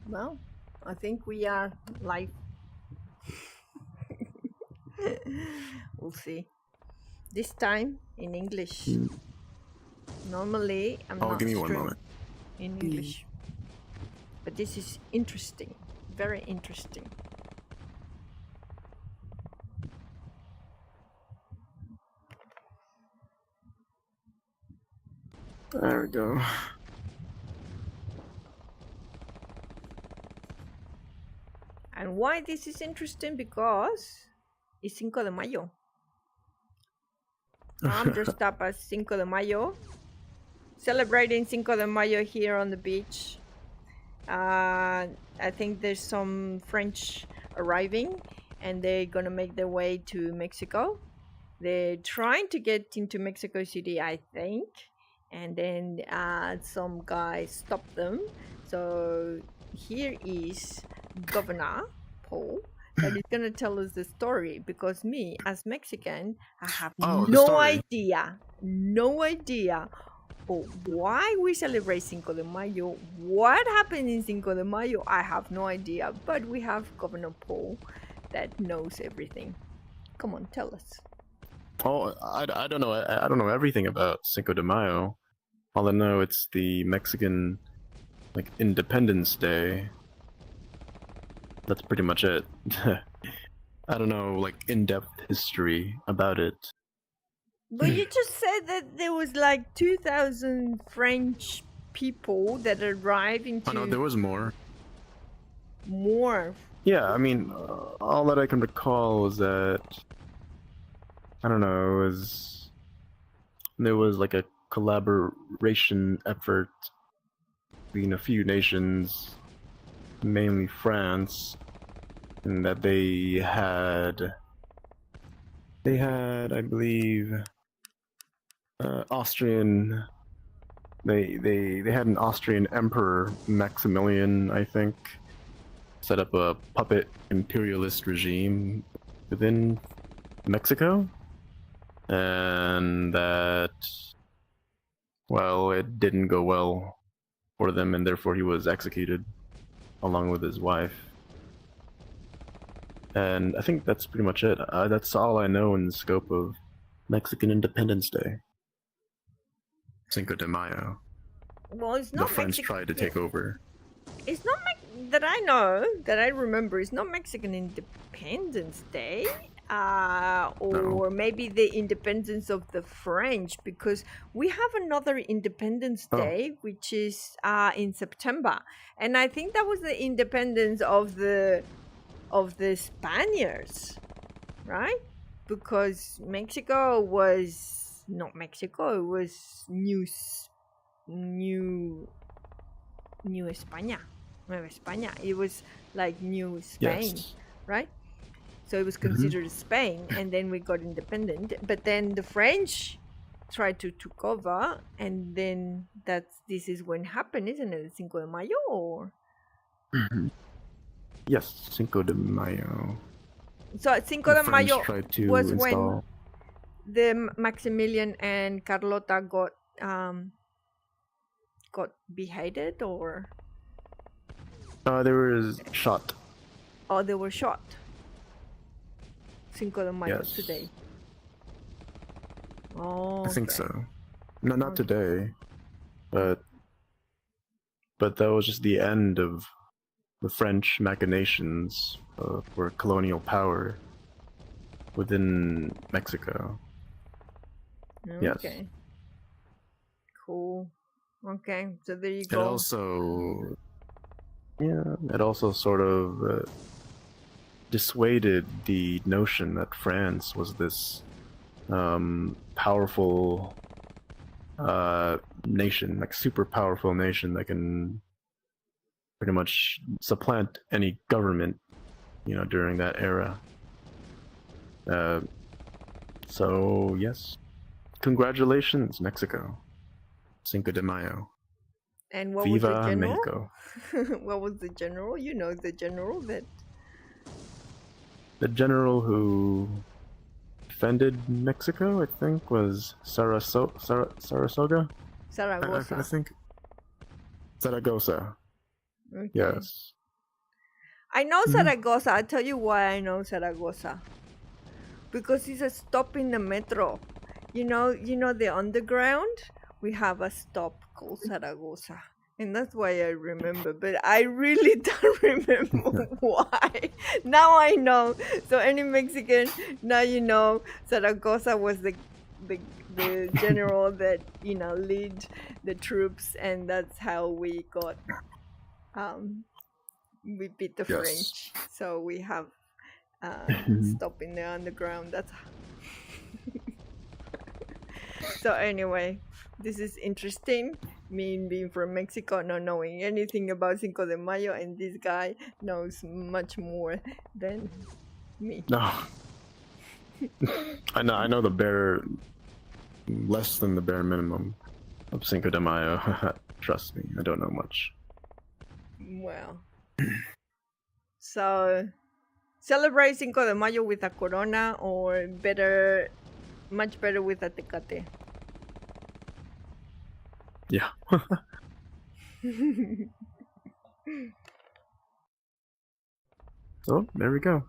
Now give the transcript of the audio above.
Well, I think we are live. We'll see. This time in English. Normally, I'm Oh, not give me one streaming moment. in English. But this is interesting. Very interesting. There we go. And why this is interesting? Because it's Cinco de Mayo. I'm dressed up as Cinco de Mayo, celebrating Cinco de Mayo here on the beach. I think there's some French arriving and they're gonna make their way to Mexico. They're trying to get into Mexico City, I think, and then some guy stopped them. So here is Governor Paul that is gonna tell us the story, because me as Mexican, I have Oh, the no story. idea why we celebrate Cinco de Mayo, what happened in Cinco de Mayo. I have no idea, but we have Governor Paul that knows everything. Come on, tell us. Oh, I don't know. I don't know everything about Cinco de Mayo. All I know, it's the Mexican, like, Independence Day. That's pretty much it. I don't know, like, in-depth history about it. But you just said that there was like 2,000 French people that arrived into. Oh no, there was more. More. Yeah, I mean, all that I can recall was that, I don't know, there was like a collaboration effort between a few nations, mainly France, and that they had, I believe, Austrian. They had an Austrian emperor, Maximilian, I think, set up a puppet imperialist regime within Mexico, and that, well, it didn't go well for them, and therefore he was executed along with his wife. And I think that's pretty much it. That's all I know in the scope of Mexican Independence Day. Cinco de Mayo. Well, it's The not French Mexican. tried to take over. It's not that I know, that I remember. It's not Mexican Independence Day. Or maybe the independence of the French, because we have another Independence Day, which is in September, and I think that was the independence of the Spaniards, right? Because Mexico was not Mexico; it was New España, Nueva España. It was like New Spain, Yes. right? So it was considered Spain, and then we got independent. But then the French tried to took over, and then this is when happened, isn't it? Cinco de Mayo, or? Yes, Cinco de Mayo. So Cinco de French Mayo tried to was install... when the Maximilian and Carlota got beheaded, or? They were shot. Oh, they were shot. Cinco de Mayo Yes. today. Oh, I think so. No, not today, but that was just the end of the French machinations for colonial power within Mexico. Okay. Yes. Cool. Okay, so there you It go. also sort of dissuaded the notion that France was this powerful nation, like super powerful nation that can pretty much supplant any government, during that era. So yes, congratulations, Mexico. Cinco de Mayo. And what Viva was the general? Mexico. What was the general? You know the general that... The general who defended Mexico, I think, was Sarasoga? Zaragoza. I think. Zaragoza. Okay. Yes. I know Mhm. Zaragoza. I'll tell you why I know Zaragoza. Because it's a stop in the metro. You know the underground. We have a stop called Zaragoza, and that's why I remember. But I really don't remember why. Now I know. So any Mexican, now you know Zaragoza was the general that lead the troops, and that's how um we beat the Yes. French. So we have stop in the underground. That's So anyway, this is interesting. Me being from Mexico, not knowing anything about Cinco de Mayo, and this guy knows much more than me. No, I know the bare less than the bare minimum of Cinco de Mayo. Trust me, I don't know much. Well, so celebrate Cinco de Mayo with a Corona, or better, much better with a Tecate. Yeah. So there we go.